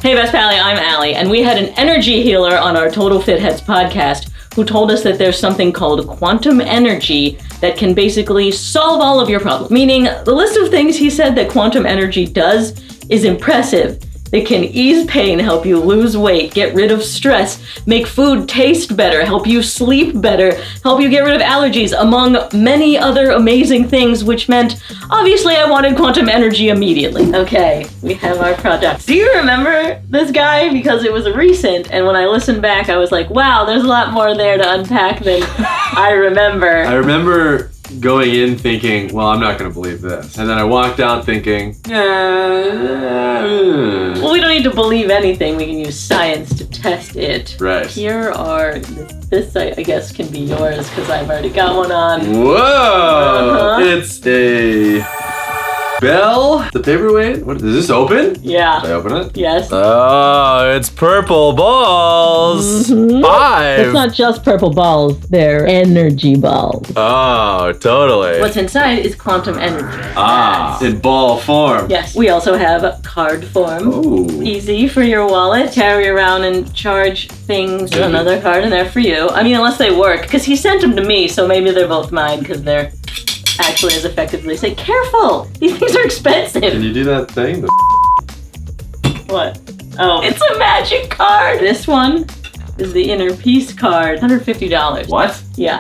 Hey Best Pally, I'm Allie, and we had an energy healer on our Total Fit Heads podcast who told us that there's something called quantum energy that can basically solve all of your problems. Meaning, the list of things he said that quantum energy does is impressive. It can ease pain, help you lose weight, get rid of stress, make food taste better, help you sleep better, help you get rid of allergies, among many other amazing things, which meant, obviously, I wanted quantum energy immediately. Okay, we have our product. Do you remember this guy? Because it was recent, and when I listened back, I was like, wow, there's a lot more there to unpack than I remember. I remember going in thinking, well, I'm not going to believe this. And then I walked out thinking, Well, we don't need to believe anything. We can use science to test it. Right. Here are, this I guess can be yours because I've already got one on. Whoa! It's a Bell? The paperweight? What, is this open? Yeah. Should I open it? Yes. Oh, it's purple balls. 5. It's not just purple balls, they're energy balls. Oh, totally. What's inside is quantum energy. Yes. In ball form. Yes. We also have card form. Ooh. Easy for your wallet. Carry around and charge things. There's another card in there for you. I mean, unless they work, because he sent them to me, so maybe they're both mine because they're actually as effectively. Say, careful! These things are expensive. Can you do that thing? What? Oh, it's a magic card. This one is the inner peace card. $150. What? Yeah.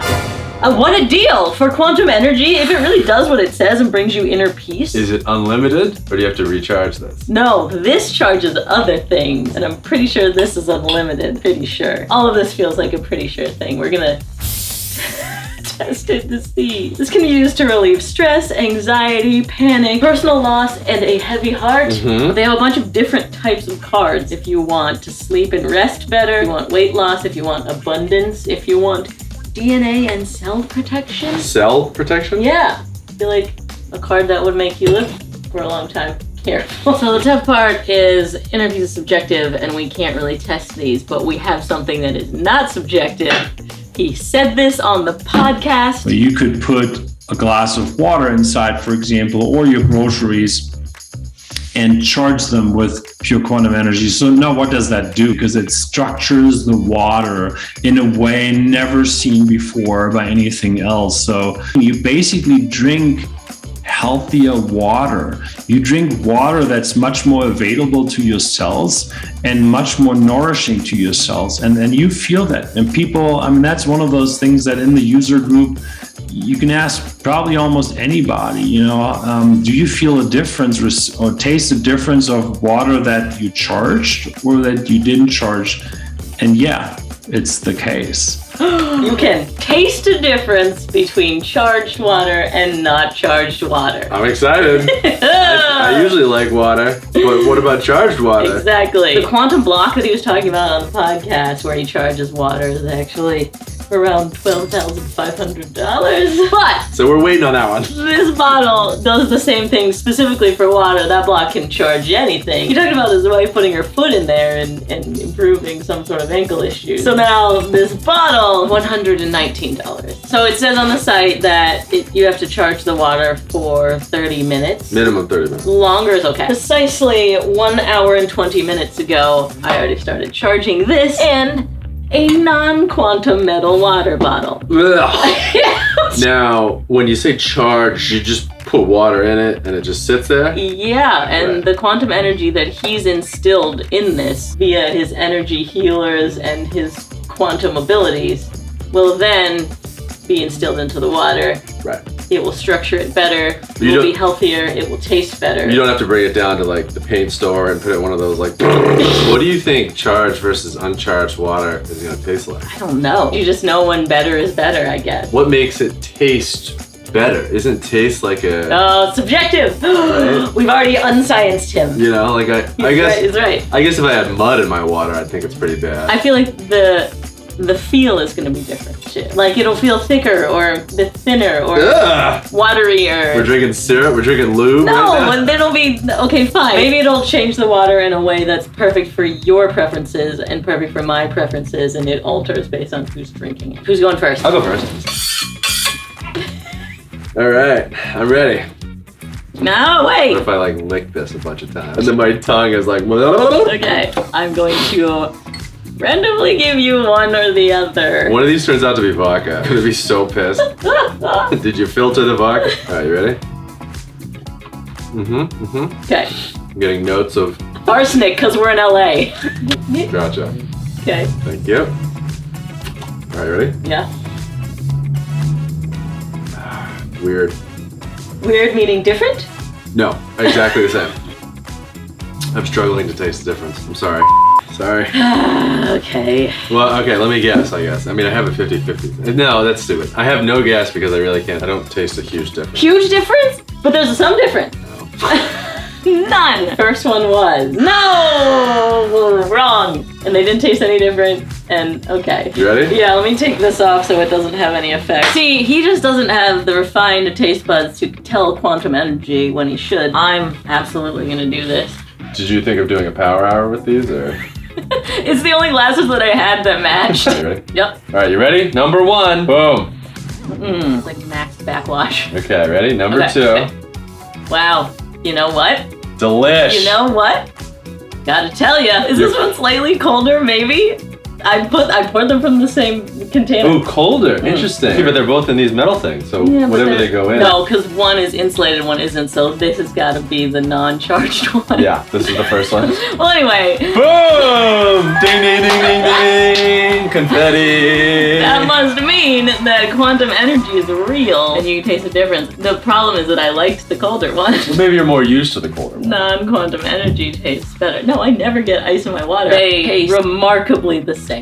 What a deal for quantum energy. If it really does what it says and brings you inner peace. Is it unlimited, or do you have to recharge this? No, this charges other things, and I'm pretty sure this is unlimited. Pretty sure. All of this feels like a pretty sure thing. We're gonna test it to see. This can be used to relieve stress, anxiety, panic, personal loss, and a heavy heart. They have a bunch of different types of cards. If you want to sleep and rest better, if you want weight loss, if you want abundance, if you want DNA and cell protection. Cell protection? Yeah. I feel like a card that would make you live for a long time. Careful. So the tough part is inner peace is subjective and we can't really test these, but we have something that is not subjective. He said this on the podcast. You could put a glass of water inside, for example, or your groceries and charge them with pure quantum energy. So now what does that do? Because it structures the water in a way never seen before by anything else. So you basically drink healthier water. You drink water that's much more available to your cells and much more nourishing to your cells. And you feel that. And people, I mean, that's one of those things that in the user group, you can ask probably almost anybody, do you feel a difference or taste a difference of water that you charged or that you didn't charge? And yeah, it's the case. You can taste a difference between charged water and not charged water. I'm excited. I usually like water, but what about charged water? Exactly. The quantum block that he was talking about on the podcast where he charges water is actually around $12,500. But so we're waiting on that one. This bottle does the same thing specifically for water. That block can charge anything. He talked about his wife putting her foot in there and improving some sort of ankle issue. So now this bottle, $119. So it says on the site that you have to charge the water for 30 minutes. Minimum 30 minutes. Longer is okay. Precisely 1 hour and 20 minutes ago, I already started charging this and a non-quantum metal water bottle. Now, when you say charge, you just put water in it and it just sits there? Yeah, and the quantum energy that he's instilled in this via his energy healers and his quantum abilities will then be instilled into the water. Right. It will structure it better, it will be healthier, it will taste better. You don't have to bring it down to like the paint store and put it in one of those like... What do you think charged versus uncharged water is going to taste like? I don't know. You just know when better is better, I guess. What makes it taste better? Isn't taste like a... Oh, it's subjective. Right? We've already unscienced him. I guess... He's right. I guess if I had mud in my water, I'd think it's pretty bad. I feel like the feel is going to be different too. Like it'll feel thicker or thinner or waterier. We're drinking syrup? We're drinking lube? No, right now? and then it'll be, okay, fine. Maybe it'll change the water in a way that's perfect for your preferences and perfect for my preferences, and it alters based on who's drinking it. Who's going first? I'll go first. All right, I'm ready. No, What wait. if I like lick this a bunch of times? And then my tongue is like... Okay, I'm going to randomly give you one or the other. One of these turns out to be vodka. I'm gonna be so pissed. Did you filter the vodka? Alright, you ready? Okay. I'm getting notes of... Arsenic, because we're in LA. Gotcha. Okay. Thank you. Alright, you ready? Yeah. Weird. Weird meaning different? No, exactly the same. I'm struggling to taste the difference. I'm sorry. Sorry. Okay. Well, okay, let me guess, I guess. I mean, I have a 50-50. No, that's stupid. I have no guess because I really can't. I don't taste a huge difference. Huge difference? But there's some difference. No. None. First one was. No! Wrong. And they didn't taste any different. And okay. You ready? Yeah, let me take this off so it doesn't have any effect. See, he just doesn't have the refined taste buds to tell quantum energy when he should. I'm absolutely gonna do this. Did you think of doing a power hour with these, or? It's the only glasses that I had that matched. You ready? Yep. All right, you ready? Number one. Boom. It's like Max backwash. Okay, ready? Number Okay, two. okay. Wow. You know what? Delish. You know what? Gotta tell ya. Is this one slightly colder, maybe? I poured them from the same container. Ooh, colder. Interesting. Yeah, but they're both in these metal things, so Yeah, but whatever they go in. No, because one is insulated, one isn't, so this has got to be the non-charged one. Yeah, this is the first one. Well, anyway, Boom! Ding, ding, ding, ding, ding! Confetti! that must mean that quantum energy is real, and you can taste the difference. The problem is that I liked the colder one. Well, maybe you're more used to the colder one. Non-quantum energy tastes better. No, I never get ice in my water. They taste remarkably the same.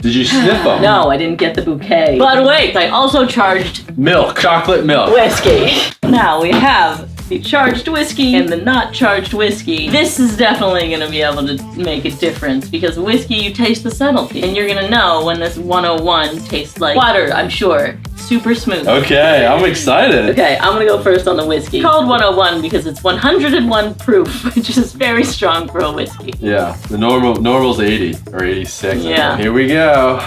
Did you sniff them? No, I didn't get the bouquet. But wait, I also charged Milk. Chocolate milk. whiskey. Now we have the charged whiskey and the not charged whiskey. This is definitely gonna be able to make a difference because whiskey, you taste the subtlety. And you're gonna know when this 101 tastes like water, I'm sure. Super smooth. Okay, I'm excited. Okay, I'm gonna go first on the whiskey. Called 101 because it's 101 proof, which is very strong for a whiskey. Yeah, the normal's 80 or 86. Yeah. Here we go.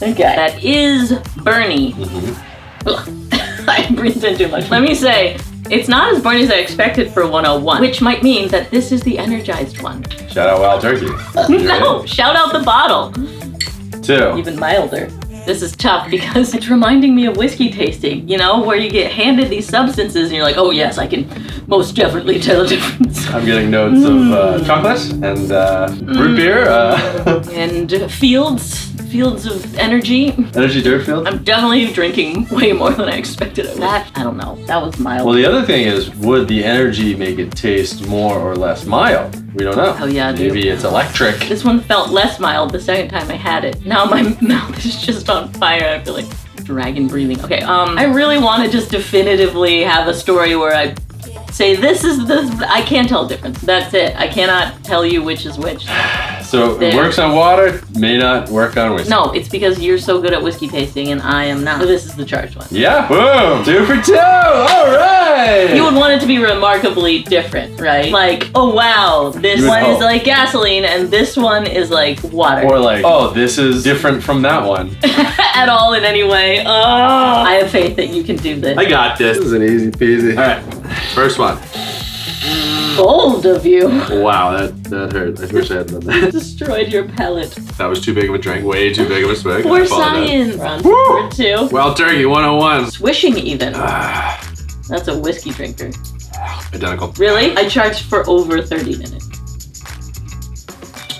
Okay. That is Bernie. I breathed in too much. Let me say, it's not as burny as I expected for 101, which might mean that this is the energized one. Shout out Wild Turkey. No, shout out the bottle. 2. Even milder. This is tough because it's reminding me of whiskey tasting, you know, where you get handed these substances and you're like, oh yes, I can most definitely tell the difference. I'm getting notes of chocolate and root beer. And fields of energy. Energy dirt field. I'm definitely drinking way more than I expected. I don't know. That was mild. Well, the other thing is, would the energy make it taste more or less mild? We don't know. Oh yeah, Maybe it's electric. This one felt less mild the second time I had it. Now my mouth is just on fire. I feel like dragon breathing. Okay, I really want to just definitively have a story where I say this is this. I can't tell the difference. That's it. I cannot tell you which is which. So it works on water, may not work on whiskey. No, it's because you're so good at whiskey tasting and I am not. So this is the charged one. Yeah, boom, 2 for 2. All right. You would want it to be remarkably different, right? Like, oh wow, this one is like gasoline and this one is like water. Or like, oh, this is different from that one. At all in any way. Oh, I have faith that you can do this. I got this. This is an easy peasy. All right, first one. Bold of you. Wow, that hurt. I wish I had done that. Destroyed your palate. That was too big of a drink. Way too big of a swig. For science. Round Woo! 2. Wild Turkey 101. Swishing even. That's a whiskey drinker. Identical. Really? I charged for over 30 minutes.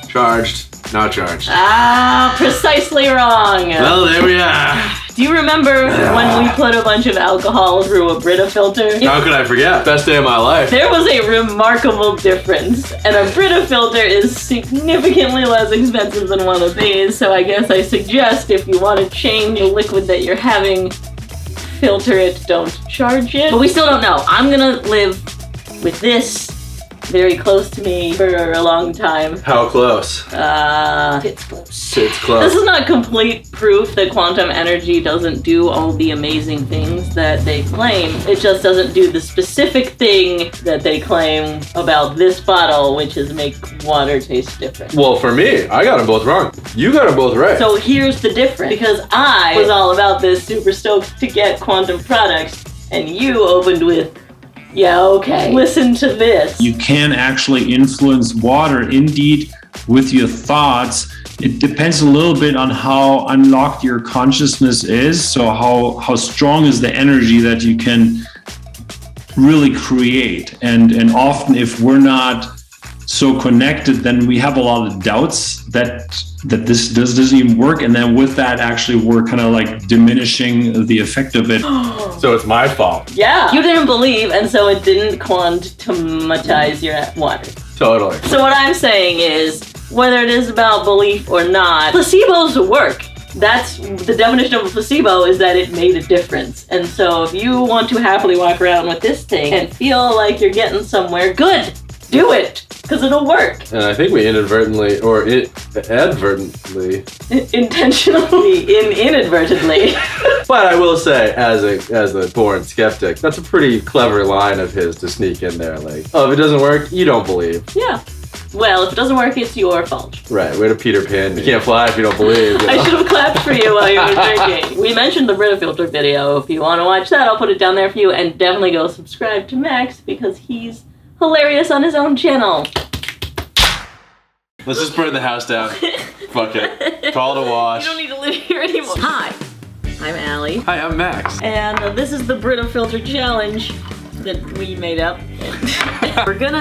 Charged, not charged. Ah, precisely wrong. Well, there we are. Do you remember when we put a bunch of alcohol through a Brita filter? How could I forget? Best day of my life. There was a remarkable difference, and a Brita filter is significantly less expensive than one of these, so I guess I suggest if you want to change the liquid that you're having, filter it, don't charge it. But we still don't know. I'm gonna live with this very close to me for a long time. How close? It's close. It's close. This is not complete proof that quantum energy doesn't do all the amazing things that they claim. It just doesn't do the specific thing that they claim about this bottle, which is make water taste different. Well, for me, I got them both wrong. You got them both right. So here's the difference, because I was all about this, super stoked to get quantum products, and you opened with, yeah, okay, listen to this. You can actually influence water, indeed, with your thoughts. It depends a little bit on how unlocked your consciousness is. So how strong is the energy that you can really create. And often if we're not so connected, then we have a lot of doubts that this doesn't even work. And then with that, actually, we're kind of like diminishing the effect of it. So it's my fault. Yeah. You didn't believe, and so it didn't quantumatize your water. Totally. So what I'm saying is, whether it is about belief or not, placebos work. That's the definition of a placebo, is that it made a difference. And so if you want to happily walk around with this thing and feel like you're getting somewhere, good. Do it, because it'll work. And I think we inadvertently, or advertently, intentionally, inadvertently. But I will say, as a born skeptic, that's a pretty clever line of his to sneak in there. Like, oh, if it doesn't work, you don't believe. Yeah. Well, if it doesn't work, it's your fault. Right, way to Peter Pan. You can't fly if you don't believe. You know? I should have clapped for you while you were drinking. We mentioned the Brita filter video. If you want to watch that, I'll put it down there for you. And definitely go subscribe to Max, because he's hilarious on his own channel. Let's just burn the house down. Fuck it. Call it a wash. You don't need to live here anymore. Hi, I'm Allie. Hi, I'm Max. And this is the Brita filter challenge that we made up. We're gonna